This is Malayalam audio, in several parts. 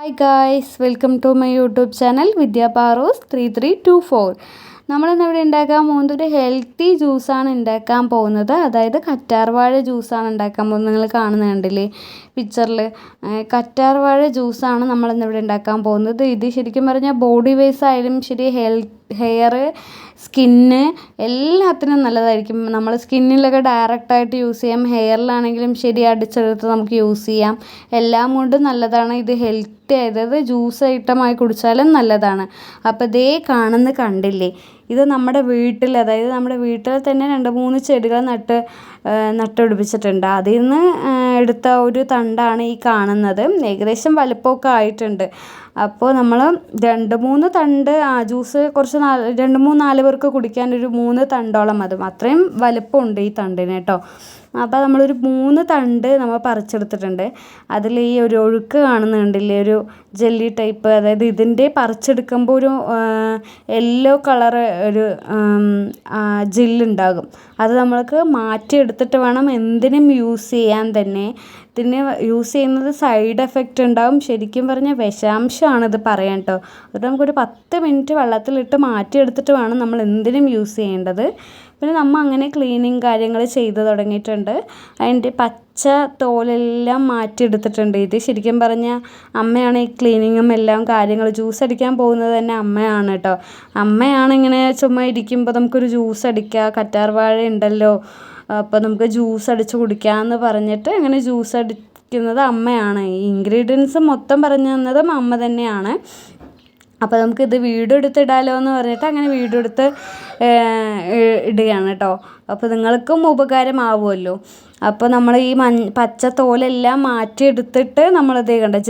Hi guys, welcome to my YouTube channel Vidya പാറോസ് 3324. നമ്മളിന്നിവിടെ ഉണ്ടാക്കാൻ പോകുന്നത് ഒരു ഹെൽത്തി ജ്യൂസാണ് ഉണ്ടാക്കാൻ പോകുന്നത്. അതായത് കറ്റാർവാഴ ജ്യൂസാണ് ഉണ്ടാക്കാൻ പോകുന്നത്. നിങ്ങൾ കാണുന്നത് കണ്ടില്ലേ പിക്ചറിൽ? കറ്റാർവാഴ ജ്യൂസാണ് നമ്മളിന്നിവിടെ ഉണ്ടാക്കാൻ പോകുന്നത്. ഇത് ശരിക്കും പറഞ്ഞാൽ ബോഡി വൈസ് ആയാലും ശരി, ഹെയർ, സ്കിന്ന് എല്ലാത്തിനും നല്ലതായിരിക്കും. നമ്മൾ സ്കിന്നിലൊക്കെ ഡയറക്റ്റായിട്ട് യൂസ് ചെയ്യാം, ഹെയറിലാണെങ്കിലും ശരി അടിച്ചെടുത്ത് നമുക്ക് യൂസ് ചെയ്യാം. എല്ലാം കൊണ്ടും നല്ലതാണ്. ഇത് ഹെൽത്തി ആയത് ജ്യൂസ് ഐറ്റമായി കുടിച്ചാലും നല്ലതാണ്. അപ്പോൾ ദേ കണ്ടില്ലേ, ഇത് നമ്മുടെ വീട്ടിൽ, അതായത് നമ്മുടെ വീട്ടിൽ തന്നെ 2-3 ചെടികൾ നട്ടുപിടിപ്പിച്ചിട്ടുണ്ട്. അതിൽ നിന്ന് എടുത്ത ഒരു തണ്ടാണ് ഈ കാണുന്നത്. ഏകദേശം വലുപ്പമൊക്കെ ആയിട്ടുണ്ട്. അപ്പോൾ നമ്മൾ 2-3 തണ്ട് ജ്യൂസ് കുറച്ച് 2-3-4 പേർക്ക് കുടിക്കാൻ ഒരു 3 തണ്ടോളം മതി. അത്രയും വലുപ്പമുണ്ട് ഈ തണ്ടിന് കേട്ടോ. അപ്പോൾ നമ്മളൊരു 3 തണ്ട് നമ്മൾ പറിച്ചെടുത്തിട്ടുണ്ട്. അതിൽ ഈ ഒരു ഒഴുക്ക് കാണുന്നുണ്ടില്ലേ, ഒരു ജെല്ലി ടൈപ്പ്, അതായത് ഇതിൻ്റെ പറിച്ചെടുക്കുമ്പോൾ ഒരു യെല്ലോ കളറ് ഒരു ജെല്ലുണ്ടാകും. അത് നമ്മൾക്ക് മാറ്റിയെടുത്തിട്ട് വേണം എന്തിനും യൂസ് ചെയ്യാൻ തന്നെ. ഇതിന് യൂസ് ചെയ്യുന്നത് സൈഡ് എഫക്റ്റ് ഉണ്ടാകും. ശരിക്കും പറഞ്ഞാൽ വിഷാംശമാണ് ഇത് പറയാൻ കേട്ടോ. അത് നമുക്കൊരു 10 മിനിറ്റ് വെള്ളത്തിലിട്ട് മാറ്റിയെടുത്തിട്ട് വേണം നമ്മൾ എന്തിനും യൂസ് ചെയ്യേണ്ടത്. പിന്നെ നമ്മൾ അങ്ങനെ ക്ലീനിങ് കാര്യങ്ങൾ ചെയ്ത് തുടങ്ങിയിട്ടുണ്ട്. അതിൻ്റെ പച്ച തോലെല്ലാം മാറ്റിയെടുത്തിട്ടുണ്ട്. ഇത് ശരിക്കും പറഞ്ഞാൽ അമ്മയാണ് ഈ ക്ലീനിങ്ങും എല്ലാം കാര്യങ്ങൾ. ജ്യൂസ് അടിക്കാൻ പോകുന്നത് തന്നെ അമ്മയാണ് കേട്ടോ. അമ്മയാണ് ഇങ്ങനെ ചുമ്മാ ഇരിക്കുമ്പോൾ നമുക്കൊരു ജ്യൂസ് അടിക്കുക, കറ്റാർവാഴ ഉണ്ടല്ലോ അപ്പോൾ നമുക്ക് ജ്യൂസ് അടിച്ച് കുടിക്കാമെന്ന് പറഞ്ഞിട്ട് അങ്ങനെ ജ്യൂസ് അടിക്കുന്നത് അമ്മയാണ്. ഈ ഇൻഗ്രീഡിയൻസ് മൊത്തം പറഞ്ഞു തന്നതും അമ്മ തന്നെയാണ്. അപ്പോൾ നമുക്കിത് വീഡിയോ എടുത്തിടാലോ എന്ന് പറഞ്ഞിട്ട് അങ്ങനെ വീഡിയോ എടുത്ത് ഇടുകയാണ് കേട്ടോ. അപ്പോൾ നിങ്ങൾക്കും ഉപകാരമാവുമല്ലോ. അപ്പോൾ നമ്മൾ ഈ പച്ച തോലെല്ലാം മാറ്റിയെടുത്തിട്ട് നമ്മളിതേ കണ്ട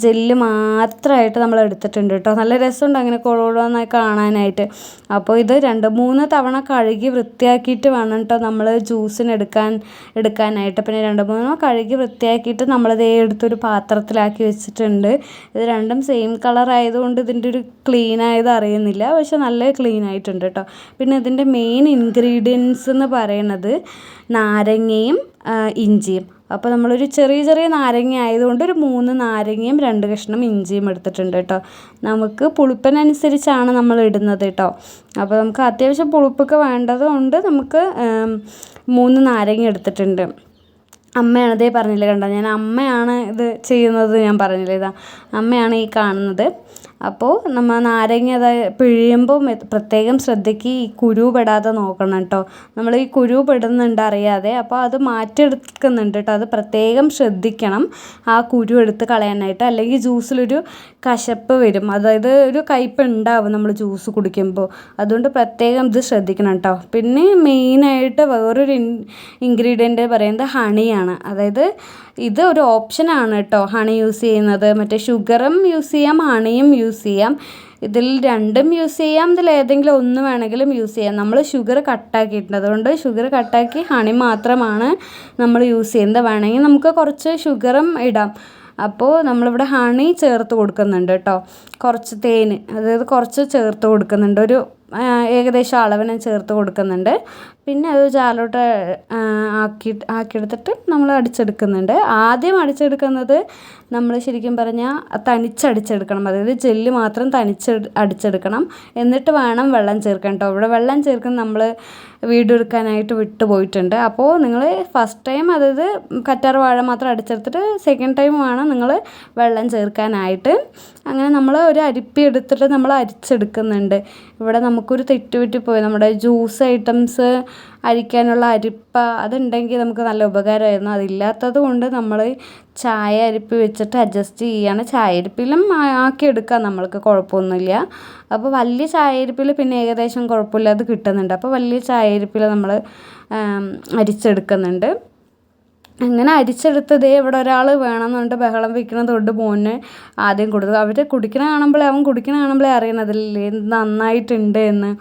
ജെല്ല് മാത്രമായിട്ട് നമ്മൾ എടുത്തിട്ടുണ്ട് കേട്ടോ. നല്ല രസമുണ്ട് അങ്ങനെ കൊഴുകൊഴുന്നായി കാണാനായിട്ട്. അപ്പോൾ ഇത് 2-3 തവണ കഴുകി വൃത്തിയാക്കിയിട്ട് വേണം കേട്ടോ നമ്മൾ ജ്യൂസിന് എടുക്കാനായിട്ട്. പിന്നെ 2-3 കഴുകി വൃത്തിയാക്കിയിട്ട് നമ്മളിത് എടുത്തൊരു പാത്രത്തിലാക്കി വെച്ചിട്ടുണ്ട്. ഇത് രണ്ടും സെയിം കളർ ആയതുകൊണ്ട് ഇതിൻ്റെ ഒരു ക്ലീൻ ആയത് അറിയുന്നില്ല, പക്ഷെ നല്ല ക്ലീൻ ആയിട്ടുണ്ട് കേട്ടോ. പിന്നെ ഇതിൻ്റെ മെയിൻ ഇൻഗ്രീഡിയൻസ് എന്ന് പറയുന്നത് നാരങ്ങയും ഇഞ്ചിയും. അപ്പോൾ നമ്മളൊരു ചെറിയ നാരങ്ങ ആയതുകൊണ്ട് ഒരു 3 നാരങ്ങയും 2 കഷ്ണം ഇഞ്ചിയും എടുത്തിട്ടുണ്ട് കേട്ടോ. നമുക്ക് പുളിപ്പിനനുസരിച്ചാണ് നമ്മൾ ഇടുന്നത് കേട്ടോ. അപ്പോൾ നമുക്ക് അത്യാവശ്യം പുളിപ്പൊക്കെ വേണ്ടതുകൊണ്ട് നമുക്ക് 3 നാരങ്ങ എടുത്തിട്ടുണ്ട്. അമ്മയാണ് ഇതേ പറഞ്ഞില്ലേ, കണ്ടോ ഞാൻ അമ്മയാണ് ഇത് ചെയ്യുന്നത്, ഞാൻ പറഞ്ഞില്ലേ ഇതാ അമ്മയാണ് ഈ കാണുന്നത്. അപ്പോൾ നമ്മൾ നാരങ്ങ പിഴിയുമ്പോൾ പ്രത്യേകം ശ്രദ്ധിക്കുക, ഈ കുരു പെടാതെ നോക്കണം കേട്ടോ. നമ്മൾ ഈ കുരു പെടുന്നുണ്ട് അറിയാതെ, അപ്പോൾ അത് മാറ്റിയെടുക്കുന്നുണ്ട് കേട്ടോ. അത് പ്രത്യേകം ശ്രദ്ധിക്കണം ആ കുരു എടുത്ത് കളയാനായിട്ട്. അല്ലെങ്കിൽ ജ്യൂസിലൊരു കശപ്പ് വരും, അതായത് ഒരു കയ്പ്പ് ഉണ്ടാവും നമ്മൾ ജ്യൂസ് കുടിക്കുമ്പോൾ. അതുകൊണ്ട് പ്രത്യേകം ഇത് ശ്രദ്ധിക്കണം കേട്ടോ. പിന്നെ മെയിനായിട്ട് വേറൊരു ഇൻഗ്രീഡിയൻ്റ് പറയുന്നത് ഹണിയാണ്. അതായത് ഇത് ഒരു ഓപ്ഷനാണ് കേട്ടോ, ഹണി യൂസ് ചെയ്യുന്നത്. മറ്റേ ഷുഗറും യൂസ് ചെയ്യാം, ഹണിയും യൂസ് ചെയ്യാം. ഇതിൽ രണ്ടും യൂസ് ചെയ്യാം, ഇതിൽ ഏതെങ്കിലും ഒന്ന് വേണമെങ്കിലും യൂസ് ചെയ്യാം. നമ്മൾ ഷുഗർ കട്ടാക്കിയിട്ടുണ്ട്, അതുകൊണ്ട് ഷുഗർ കട്ടാക്കി ഹണി മാത്രമാണ് നമ്മൾ യൂസ് ചെയ്യുന്നത്. വേണമെങ്കിൽ നമുക്ക് കുറച്ച് ഷുഗറും ഇടാം. അപ്പോൾ നമ്മളിവിടെ ഹണി ചേർത്ത് കൊടുക്കുന്നുണ്ട് കേട്ടോ. കുറച്ച് തേൻ, അതായത് കുറച്ച് ചേർത്ത് കൊടുക്കുന്നുണ്ട്, ഒരു ഏകദേശം അളവിന് ചേർത്ത് കൊടുക്കുന്നുണ്ട്. പിന്നെ അത് ജാലോട്ട് ആക്കിയെടുത്തിട്ട് നമ്മൾ അടിച്ചെടുക്കുന്നുണ്ട്. ആദ്യം അടിച്ചെടുക്കുന്നത് നമ്മൾ ശരിക്കും പറഞ്ഞാൽ തനിച്ചടിച്ചെടുക്കണം, അതായത് ജെല്ല് മാത്രം അടിച്ചെടുക്കണം. എന്നിട്ട് വേണം വെള്ളം ചേർക്കാൻ കേട്ടോ. ഇവിടെ വെള്ളം ചേർക്കുന്നത് നമ്മൾ വീഡിയോ എടുക്കാനായിട്ട് വിട്ടുപോയിട്ടുണ്ട്. അപ്പോൾ നിങ്ങൾ ഫസ്റ്റ് ടൈം, അതായത് കറ്റാർവാഴ മാത്രം അടിച്ചെടുത്തിട്ട് സെക്കൻഡ് ടൈം വേണം നിങ്ങൾ വെള്ളം ചേർക്കാനായിട്ട്. അങ്ങനെ നമ്മൾ ഒരു അരിപ്പി എടുത്തിട്ട് നമ്മൾ അരിച്ചെടുക്കുന്നുണ്ട്. ഇവിടെ നമുക്കൊരു തെറ്റുപറ്റിപ്പോയി, നമ്മുടെ ജ്യൂസ് ഐറ്റംസ് അരിക്കാനുള്ള അരിപ്പ അതുണ്ടെങ്കിൽ നമുക്ക് നല്ല ഉപകാരമായിരുന്നു. അതില്ലാത്തത് കൊണ്ട് നമ്മൾ ചായ അരിപ്പി വെച്ചിട്ട് അഡ്ജസ്റ്റ് ചെയ്യുകയാണ്. ചായ അരിപ്പിലും ആക്കിയെടുക്കാം, നമ്മൾക്ക് കുഴപ്പമൊന്നുമില്ല. അപ്പോൾ വലിയ ചായ അരിപ്പിൽ പിന്നെ ഏകദേശം കുഴപ്പമില്ലാതെ കിട്ടുന്നുണ്ട്. അപ്പോൾ വലിയ ചായ അരിപ്പിൽ നമ്മൾ അരിച്ചെടുക്കുന്നുണ്ട്. അങ്ങനെ അരിച്ചെടുത്തതേ ഇവിടെ ഒരാൾ വേണമെന്നുണ്ട് ബഹളം വയ്ക്കുന്നത് കൊണ്ട് മോനെ ആദ്യം കൊടുത്തു. അവർ കുടിക്കണ കാണുമ്പോഴേ അറിയണതില്ലേ നന്നായിട്ടുണ്ട് എന്ന്.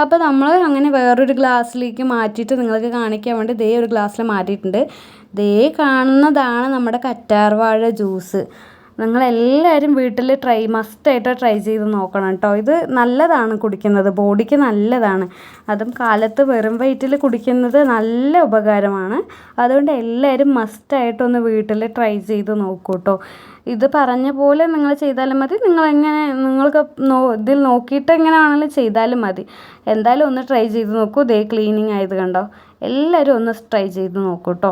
അപ്പോൾ നമ്മൾ അങ്ങനെ വേറൊരു ഗ്ലാസ്സിലേക്ക് മാറ്റിയിട്ട് നിങ്ങൾക്ക് കാണിക്കാൻ വേണ്ടി ദേ ഒരു ഗ്ലാസ്സിൽ മാറ്റിയിട്ടുണ്ട്. ദേ കാണുന്നതാണ് നമ്മുടെ കറ്റാർവാഴ ജ്യൂസ്. നിങ്ങളെല്ലാവരും വീട്ടിൽ മസ്റ്റായിട്ട് ട്രൈ ചെയ്ത് നോക്കണം കേട്ടോ. ഇത് നല്ലതാണ് കുടിക്കുന്നത്, ബോഡിക്ക് നല്ലതാണ്. അതും കാലത്ത് വെറും വയറ്റിൽ കുടിക്കുന്നത് നല്ല ഉപകാരമാണ്. അതുകൊണ്ട് എല്ലാവരും മസ്റ്റായിട്ടൊന്ന് വീട്ടിൽ ട്രൈ ചെയ്ത് നോക്കൂ കേട്ടോ. ഇത് പറഞ്ഞ പോലെ നിങ്ങൾ ചെയ്താലും മതി, നിങ്ങൾക്ക് ഇതിൽ നോക്കിയിട്ട് എങ്ങനെയാണെങ്കിലും ചെയ്താലും മതി. എന്തായാലും ഒന്ന് ട്രൈ ചെയ്ത് നോക്കൂ. ദേ ക്ലീനിങ് ആയത് കണ്ടോ. എല്ലാവരും ഒന്ന് ട്രൈ ചെയ്ത് നോക്കൂ കേട്ടോ.